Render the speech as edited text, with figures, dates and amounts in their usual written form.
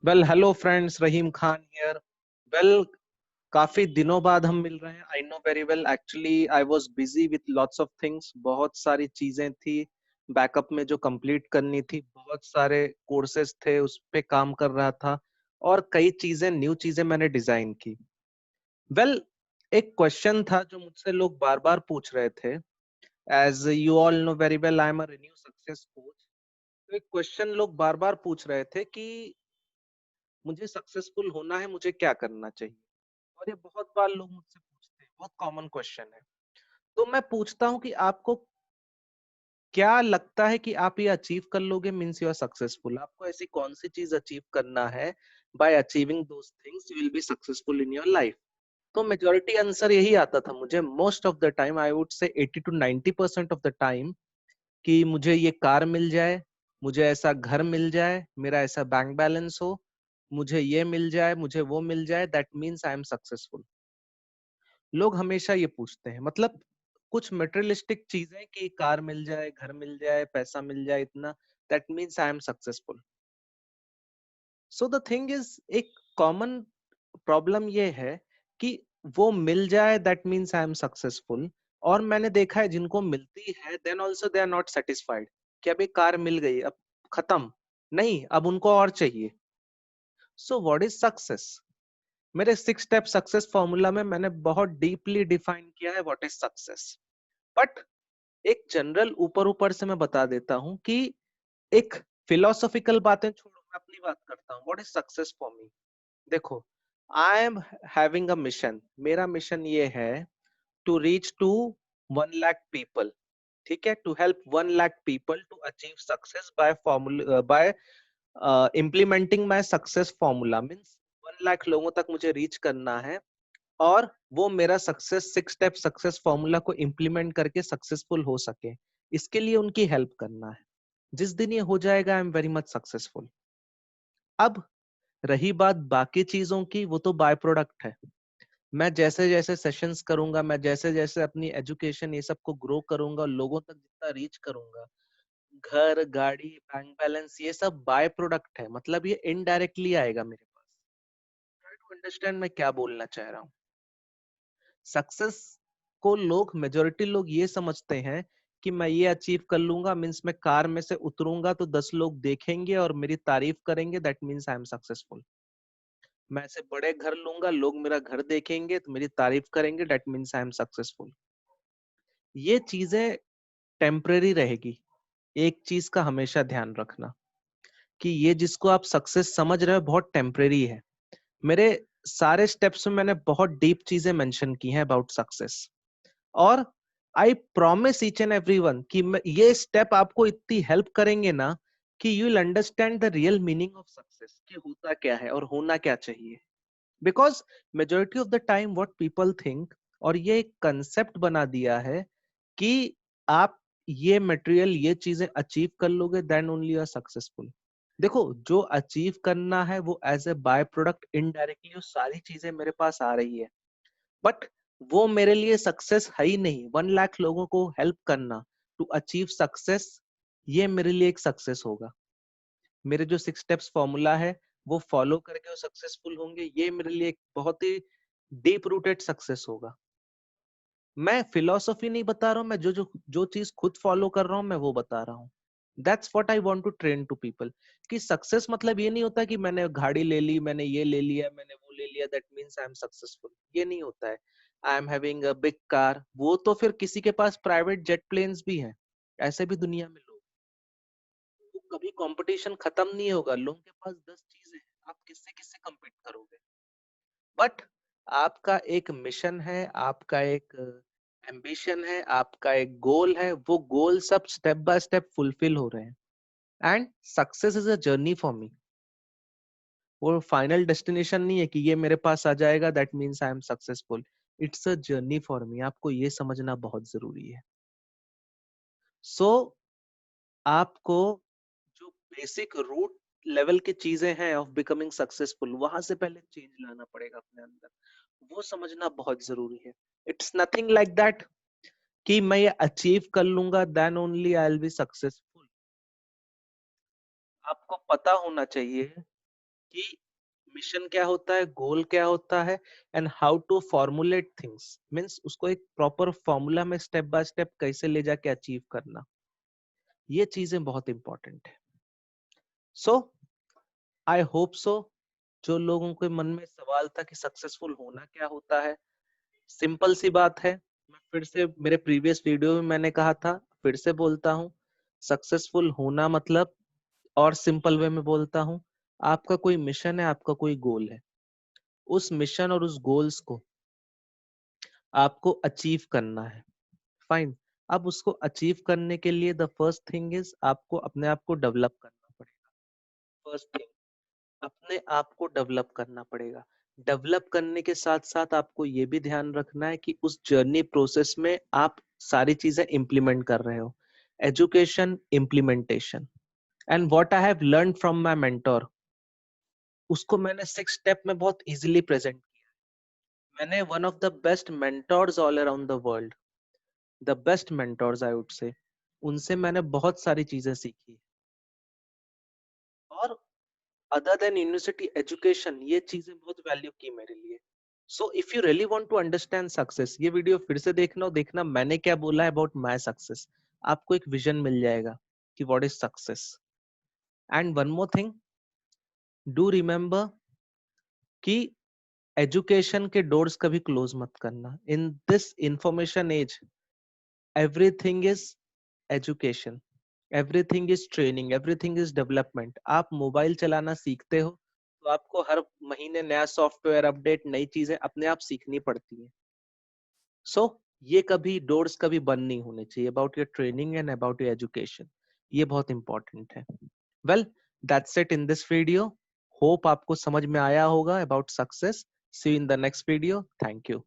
Well hello friends, Rahim Khan here. Well काफी दिनों बाद हम मिल रहे हैं। I know very well, actually I was busy with lots of things. बहुत सारी चीजें थी बैकअप में जो कंप्लीट करनी थी, बहुत सारे कोर्सेज थे उस पे काम कर रहा था, और कई चीजें न्यू चीजें मैंने डिजाइन की। वेल एक क्वेश्चन था जो मुझसे लोग बार बार पूछ रहे थे। As you all know very well, I am a renowned success coach. तो एक क्वेश्चन लोग बार बार पूछ रहे थे कि मुझे सक्सेसफुल होना है, मुझे क्या करना चाहिए। और ये बहुत बार लोग मुझसे पूछते हैं, बहुत कॉमन क्वेश्चन है। तो मैं पूछता हूँ कि आपको क्या लगता है कि आप ये अचीव कर लोगे, मीन्स यू आर सक्सेसफुल। आपको ऐसी कौन सी चीज अचीव करना है, bye achieving those things you will be successful in your life. तो मेजोरिटी आंसर यही आता था मुझे, most of the time, I would say 80 to 90% of the time, कि मुझे ये कार मिल जाए, मुझे ऐसा घर मिल जाए, मेरा ऐसा बैंक बैलेंस हो, मुझे ये मिल जाए, मुझे वो मिल जाए, that means I am successful. लोग हमेशा ये पूछते हैं, मतलब कुछ मटेरियलिस्टिक चीजें, कि कार मिल जाए, घर मिल जाए, पैसा मिल जाए, इतना, that means I am successful. So the thing is, एक कॉमन प्रॉब्लम ये है कि वो मिल जाए that means I am successful, और मैंने देखा है जिनको मिलती है then also they are not satisfied, कि अभी कार मिल गई, अब खत्म, नहीं, अब उनको और चाहिए। So what is success? मेरे 6 स्टेप सक्सेस फॉर्मूला में मैंने बहुत डीपली डिफाइन किया है व्हाट इज सक्सेस। बट एक जनरल ऊपर ऊपर से मैं बता देता हूं कि एक फिलोसॉफिकल बातें छोड़ो, मैं अपनी बात करता हूँ। What is success for me? देखो, I am having a mission. मेरा मिशन ये है to reach to 1 lakh people. ठीक है, to help 1 lakh people to achieve success by formula, by implementing my success formula. Means 1 lakh लोगों तक मुझे रीच करना है, और वो मेरा सक्सेस 6 स्टेप सक्सेस फॉर्मूला को इम्प्लीमेंट करके सक्सेसफुल हो सके, इसके लिए उनकी हेल्प करना है। जिस दिन ये हो जाएगा, I am very much successful. अब रही बात बाकी चीजों की, वो तो बाय प्रोडक्ट है। मैं जैसे जैसे सेशंस करूंगा, मैं जैसे जैसे अपनी एजुकेशन ये सब को ग्रो करूंगा, लोगों तक जितना रीच करूंगा, घर, गाड़ी, बैंक बैलेंस, ये सब बाय प्रोडक्ट है, मतलब ये इनडायरेक्टली आएगा मेरे पास। ट्राई टू अंडरस्टैंड मैं क्या बोलना चाह रहा हूँ। सक्सेस को लोग, मेजोरिटी लोग ये समझते हैं कि मैं ये अचीव कर लूंगा, मीन्स मैं कार में से उतरूंगा तो 10 लोग देखेंगे और मेरी तारीफ करेंगे, that means I am successful. मैं ऐसे बड़े घर लूंगा, लोग मेरा घर देखेंगे तो मेरी तारीफ करेंगे, that means I am successful. ये चीजें टेम्परेरी रहेगी। एक चीज का हमेशा ध्यान रखना कि ये जिसको आप सक्सेस समझ रहे हो, बहुत टेम्परेरी है। मेरे सारे स्टेप्स में मैंने बहुत डीप चीजें मेंशन की हैं अबाउट सक्सेस, और I promise each and every one कि ये स्टेप आपको इतनी हेल्प करेंगे ना, कि you will understand the real meaning of success, कि होता क्या है और होना क्या चाहिए। Because majority of the time what people think, और ये एक कंसेप्ट बना दिया है कि आप ये मटेरियल, ये चीजें अचीव कर लोगे देन ओनली आर सक्सेसफुल। देखो, जो अचीव करना है वो as a by product indirectly वो सारी चीजें मेरे पास आ रही है, बट वो मेरे लिए सक्सेस है ही नहीं। 1 लाख लोगों को हेल्प करना टू अचीव सक्सेस, ये मेरे लिए एक सक्सेस होगा। मेरे जो 6 स्टेप्स फॉर्मूला है वो फॉलो करके वो सक्सेसफुल होंगे, ये मेरे लिए एक बहुत ही डीप रूटेड सक्सेस होगा। मैं फिलोसॉफी नहीं बता रहा हूँ, मैं जो चीज खुद फॉलो कर रहा हूँ, मैं वो बता रहा हूँ। That's what I want to train to people, कि सक्सेस मतलब ये नहीं होता कि मैंने गाड़ी ले ली, मैंने ये ले लिया, मैंने वो ले लिया, that means I am successful. ये नहीं होता है। आई am having a big car, वो तो फिर किसी के पास प्राइवेट जेट प्लेन्स भी हैं। ऐसे भी दुनिया में लोग, वो कभी कंपटीशन खत्म नहीं होगा। लोगों के पास 10 चीजें हैं, आप किससे किससे compete करोगे। बट आपका एक मिशन है, आपका एक एम्बिशन है, आपका एक गोल है, वो गोल सब स्टेप बाय स्टेप फुलफिल हो रहे हैं। And success is a journey for me. वो फाइनल डेस्टिनेशन नहीं है कि ये मेरे पास आ जाएगा that means I am successful. It's a journey for me, आपको ये समझना बहुत जरूरी है। सो आपको जो बेसिक रूट लेवल की चीजें हैं ऑफ बिकमिंग सक्सेसफुल, वहां से पहले चेंज लाना पड़ेगा अपने अंदर, वो समझना बहुत जरूरी है। इट्स नथिंग लाइक दैट कि मैं ये अचीव कर लूंगा then only I will be successful. आपको पता होना चाहिए कि मिशन क्या होता है, गोल क्या होता है, and how to formulate things, means उसको एक प्रॉपर फॉर्मूला में स्टेप बाय स्टेप कैसे ले जाके अचीव करना, ये चीजें बहुत इंपॉर्टेंट है। सो आई होप सो जो लोगों के मन में सवाल था कि सक्सेसफुल होना क्या होता है, सिंपल सी बात है। मैं फिर से मेरे प्रीवियस वीडियो में मैंने कहा था, फिर से बोलता हूँ, सक्सेसफुल होना मतलब, और सिंपल वे में बोलता हूँ, आपका कोई मिशन है, आपका कोई गोल है, उस मिशन और उस गोल्स को आपको अचीव करना है। फाइन। अब उसको अचीव करने के लिए द फर्स्ट थिंग इज आपको अपने आप को डेवलप करना पड़ेगा। फर्स्ट थिंग, अपने आप को डेवलप करना पड़ेगा। डेवलप करने के साथ साथ आपको ये भी ध्यान रखना है कि उस जर्नी प्रोसेस में आप सारी चीजें इंप्लीमेंट कर रहे हो। Education, implementation, and what I have learn from my mentor, उसको मैंने 6 स्टेप में बहुत इजीली प्रेजेंट किया। मैंने one of the best mentors all around the world, the best mentors I would say, उनसे मैंने बहुत सारी चीजें सीखी। और अदर देन यूनिवर्सिटी एजुकेशन, ये चीजें बहुत वैल्यू की मेरे लिए। So if you really want to understand success, ये वीडियो फिर से देखना मैंने क्या बोला है अबाउट माय सक्सेस। आपको एक विजन मिल जाएगा कि what is success. And one more thing, do remember कि एजुकेशन के डोर्स कभी क्लोज मत करना। In this information age, everything is education, everything is training, everything is development. आप मोबाइल चलाना सीखते हो तो आपको हर महीने नया सॉफ्टवेयर अपडेट, नई चीजें अपने आप सीखनी पड़ती है। सो ये कभी डोर्स कभी बंद नहीं होने चाहिए about your training and about your education. ये बहुत इंपॉर्टेंट है। Well, that's it in this video. Hope आपको समझ में आया होगा about success. See you in the next video. Thank you.